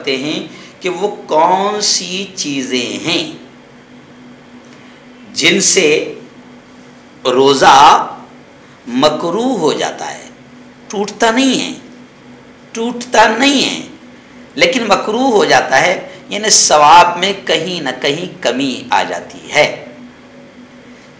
کرتے ہیں کہ وہ کون سی چیزیں ہیں جن سے روزہ مکروہ ہو جاتا ہے. ٹوٹتا نہیں ہے لیکن مکروہ ہو جاتا ہے، یعنی ثواب میں کہیں نہ کہیں کمی آ جاتی ہے.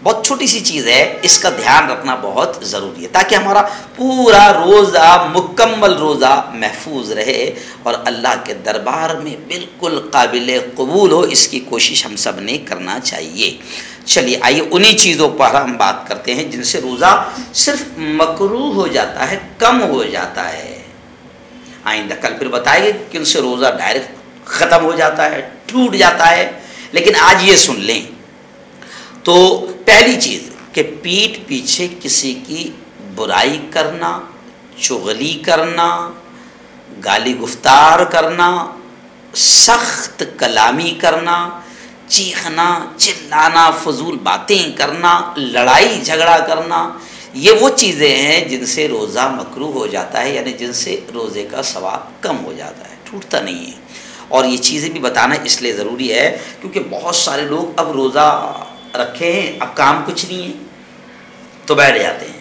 بہت چھوٹی سی چیز ہے، اس کا دھیان رکھنا بہت ضروری ہے تاکہ ہمارا پورا روزہ، مکمل روزہ محفوظ رہے اور اللہ کے دربار میں بالکل قابل قبول ہو. اس کی کوشش ہم سب نے کرنا چاہیے. چلیے آئیے انہی چیزوں پر ہم بات کرتے ہیں جن سے روزہ صرف مکروہ ہو جاتا ہے، کم ہو جاتا ہے. آئندہ کل پھر بتائیں گے کہ ان سے روزہ ڈائریکٹ ختم ہو جاتا ہے، ٹوٹ جاتا ہے. لیکن آج یہ سن لیں. تو پہلی چیز کہ پیٹھ پیچھے کسی کی برائی کرنا، چغلی کرنا، گالی گفتار کرنا، سخت کلامی کرنا، چیخنا، چلانا، فضول باتیں کرنا، لڑائی جھگڑا کرنا، یہ وہ چیزیں ہیں جن سے روزہ مکروہ ہو جاتا ہے، یعنی جن سے روزے کا ثواب کم ہو جاتا ہے، ٹوٹتا نہیں ہے. اور یہ چیزیں بھی بتانا اس لیے ضروری ہے کیونکہ بہت سارے لوگ اب روزہ رکھے ہیں، اب کام کچھ نہیں ہے تو بیٹھ جاتے ہیں.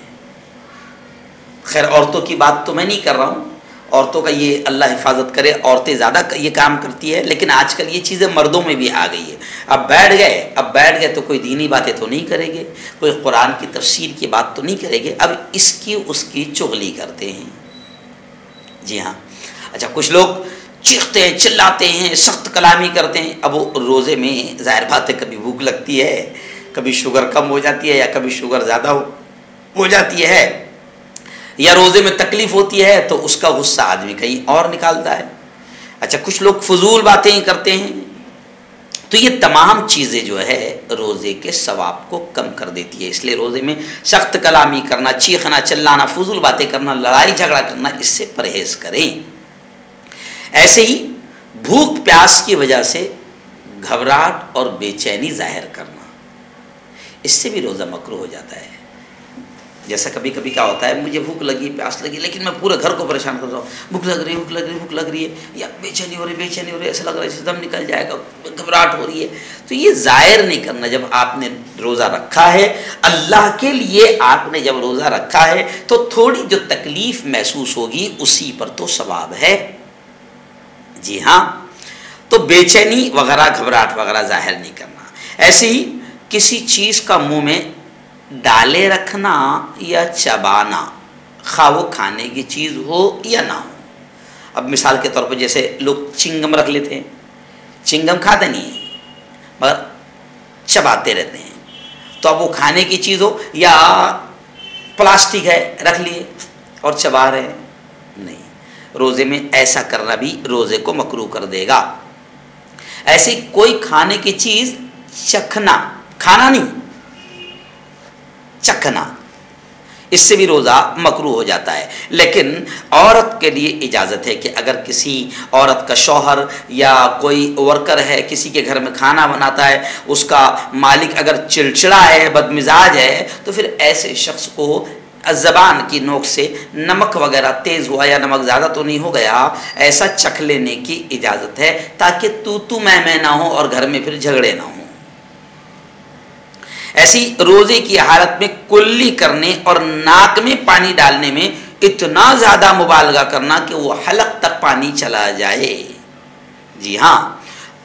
خیر عورتوں کی بات تو میں نہیں کر رہا ہوں، عورتوں کا یہ اللہ حفاظت کرے، عورتیں زیادہ یہ کام کرتی ہے، لیکن آج کل یہ چیزیں مردوں میں بھی آ گئی ہے. اب بیٹھ گئے تو کوئی دینی باتیں تو نہیں کریں گے، کوئی قرآن کی تفسیر کی بات تو نہیں کریں گے، اب اس کی چغلی کرتے ہیں. جی ہاں. اچھا کچھ لوگ چیختے ہیں، چلاتے ہیں، سخت کلامی کرتے ہیں. اب وہ روزے میں ظاہر بات ہے کبھی بھوک لگتی ہے، کبھی شوگر کم ہو جاتی ہے یا کبھی شوگر زیادہ ہو جاتی ہے، یا روزے میں تکلیف ہوتی ہے تو اس کا غصہ آدمی کہیں اور نکالتا ہے. اچھا کچھ لوگ فضول باتیں کرتے ہیں. تو یہ تمام چیزیں جو ہے روزے کے ثواب کو کم کر دیتی ہے. اس لیے روزے میں سخت کلامی کرنا، چیخنا، چلانا، فضول باتیں کرنا، لڑائی جھگڑا کرنا، اس سے پرہیز کریں. ایسے ہی بھوک پیاس کی وجہ سے گھبراہٹ اور بے چینی ظاہر کرنا، اس سے بھی روزہ مکروہ ہو جاتا ہے. جیسا کبھی کبھی کیا ہوتا ہے، مجھے بھوک لگی، پیاس لگی، لیکن میں پورے گھر کو پریشان کر رہا ہوں، بھوک لگ رہی ہے، یا بے چینی ہو رہی ہے، ایسا لگ رہا ہے دم نکل جائے گا، گھبراہٹ ہو رہی ہے. تو یہ ظاہر نہیں کرنا. جب آپ نے روزہ رکھا ہے اللہ کے لیے، آپ نے جب روزہ رکھا ہے تو تھوڑی جو تکلیف محسوس ہوگی اسی پر تو ثواب ہے. جی ہاں. تو بے چینی وغیرہ، گھبراہٹ وغیرہ ظاہر نہیں کرنا. ایسے ہی کسی چیز کا منہ میں ڈالے رکھنا یا چبانا، خواہ وہ کھانے کی چیز ہو یا نہ ہو. اب مثال کے طور پر جیسے لوگ چنگم رکھ لیتے ہیں، چنگم کھاتے نہیں ہیں مگر چباتے رہتے ہیں. تو اب وہ کھانے کی چیز ہو یا پلاسٹک ہے، رکھ لیے اور چبا رہے ہیں، نہیں. روزے میں ایسا کرنا بھی روزے کو مکروہ کر دے گا. ایسی کوئی کھانے کی چیز چکھنا، کھانا نہیں، چکھنا، اس سے بھی روزہ مکروہ ہو جاتا ہے. لیکن عورت کے لیے اجازت ہے کہ اگر کسی عورت کا شوہر یا کوئی ورکر ہے، کسی کے گھر میں کھانا بناتا ہے، اس کا مالک اگر چڑچڑا ہے، بدمزاج ہے، تو پھر ایسے شخص کو زبان کی نوک سے نمک وغیرہ تیز ہوا یا نمک زیادہ تو نہیں ہو گیا، ایسا چکھ لینے کی اجازت ہے تاکہ تو میں نہ ہو اور گھر میں پھر جھگڑے نہ ہوں. ایسی روزے کی حالت میں کلی کرنے اور ناک میں پانی ڈالنے میں اتنا زیادہ مبالغہ کرنا کہ وہ حلق تک پانی چلا جائے. جی ہاں.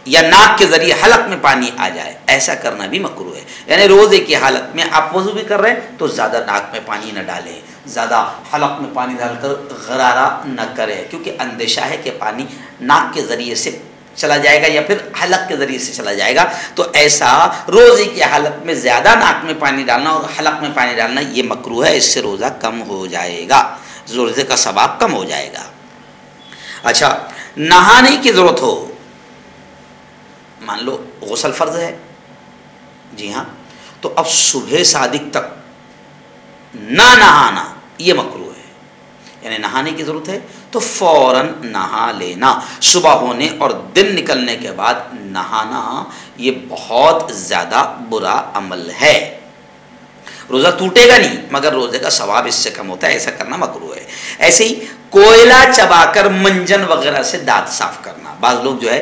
یا ناک کے ذریعے حلق میں پانی آ جائے، ایسا کرنا بھی مکروہ ہے. یعنی روزے کی حالت میں آپ وضو بھی کر رہے ہیں تو زیادہ ناک میں پانی نہ ڈالیں، زیادہ حلق میں پانی ڈال کر غرارہ نہ کریں، کیونکہ اندیشہ ہے کہ پانی ناک کے ذریعے سے چلا جائے گا یا پھر حلق کے ذریعے سے چلا جائے گا. تو ایسا روزے کی حالت میں زیادہ ناک میں پانی ڈالنا اور حلق میں پانی ڈالنا یہ مکروہ ہے. اس سے روزہ کم ہو جائے گا، روزے کا ثواب کم ہو جائے گا. اچھا نہانے کی ضرورت ہو، مان لو غسل فرض ہے، جی ہاں، تو اب صبح صادق تک نہ نہانا یہ مکروہ ہے. یعنی نہانے کی ضرورت ہے تو فوراً نہا لینا. صبح ہونے اور دن نکلنے کے بعد نہانا یہ بہت زیادہ برا عمل ہے. روزہ ٹوٹے گا نہیں مگر روزے کا ثواب اس سے کم ہوتا ہے، ایسا کرنا مکروہ ہے. ایسے ہی کوئلہ چبا کر منجن وغیرہ سے دانت صاف کرنا بعض لوگ جو ہے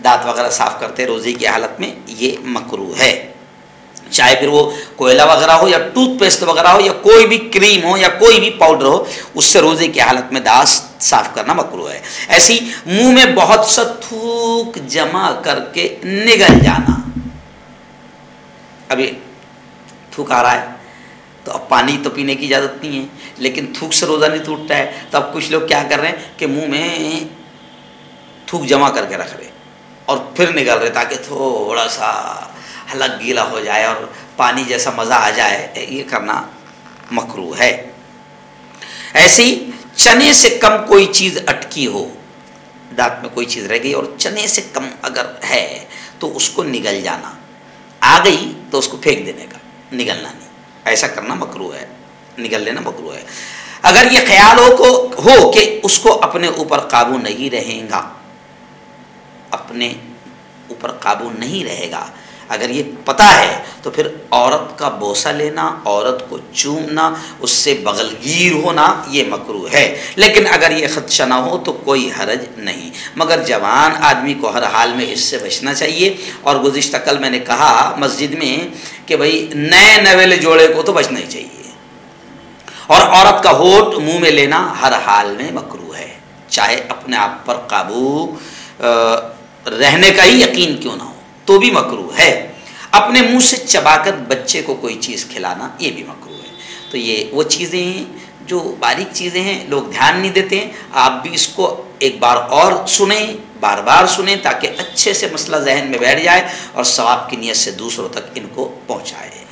دانت وغیرہ صاف کرتے روزے کی حالت میں، یہ مکروہ ہے، چاہے پھر وہ کوئلہ وغیرہ ہو یا ٹوتھ پیسٹ وغیرہ ہو یا کوئی بھی کریم ہو یا کوئی بھی پاؤڈر ہو، اس سے روزے کی حالت میں دانت صاف کرنا مکروہ ہے۔ ایسی منہ میں بہت سا تھوک جمع کر کے نگل جانا، ابھی تھوک آ رہا ہے تو اب پانی تو پینے کی اجازت نہیں ہے، لیکن تھوک سے روزہ نہیں ٹوٹتا ہے، تو اب کچھ لوگ کیا کر رہے ہیں کہ منہ میں تھوک جمع کر کے رکھ رہے اور پھر نکل رہے تاکہ تھوڑا سا حلق گیلا ہو جائے اور پانی جیسا مزہ آ جائے، یہ کرنا مکروہ ہے۔ ایسے ہی چنے سے کم کوئی چیز اٹکی ہو، دانت میں کوئی چیز رہ گئی اور چنے سے کم اگر ہے تو اس کو نگل جانا، آ گئی تو اس کو پھینک دینے کا، نگلنا نہیں، ایسا کرنا مکروہ ہے، نگل لینا مکروہ ہے۔ اگر یہ خیال ہو کہ اس کو اپنے اوپر قابو نہیں رہیں گا، اپنے اوپر قابو نہیں رہے گا، اگر یہ پتہ ہے تو پھر عورت کا بوسہ لینا، عورت کو چومنا، اس سے بغل گیر ہونا یہ مکروہ ہے۔ لیکن اگر یہ خدشہ نہ ہو تو کوئی حرج نہیں، مگر جوان آدمی کو ہر حال میں اس سے بچنا چاہیے۔ اور گزشتہ کل میں نے کہا مسجد میں کہ بھئی نئے نویلے جوڑے کو تو بچنا ہی چاہیے، اور عورت کا ہونٹ منہ میں لینا ہر حال میں مکروہ ہے، چاہے اپنے آپ پر قابو رہنے کا ہی یقین کیوں نہ ہو تو بھی مکروہ ہے۔ اپنے منہ سے چبا کر بچے کو کوئی چیز کھلانا یہ بھی مکروہ ہے۔ تو یہ وہ چیزیں ہیں جو باریک چیزیں ہیں، لوگ دھیان نہیں دیتے ہیں۔ آپ بھی اس کو ایک بار اور سنیں، بار بار سنیں، تاکہ اچھے سے مسئلہ ذہن میں بیٹھ جائے اور ثواب کی نیت سے دوسروں تک ان کو پہنچائے۔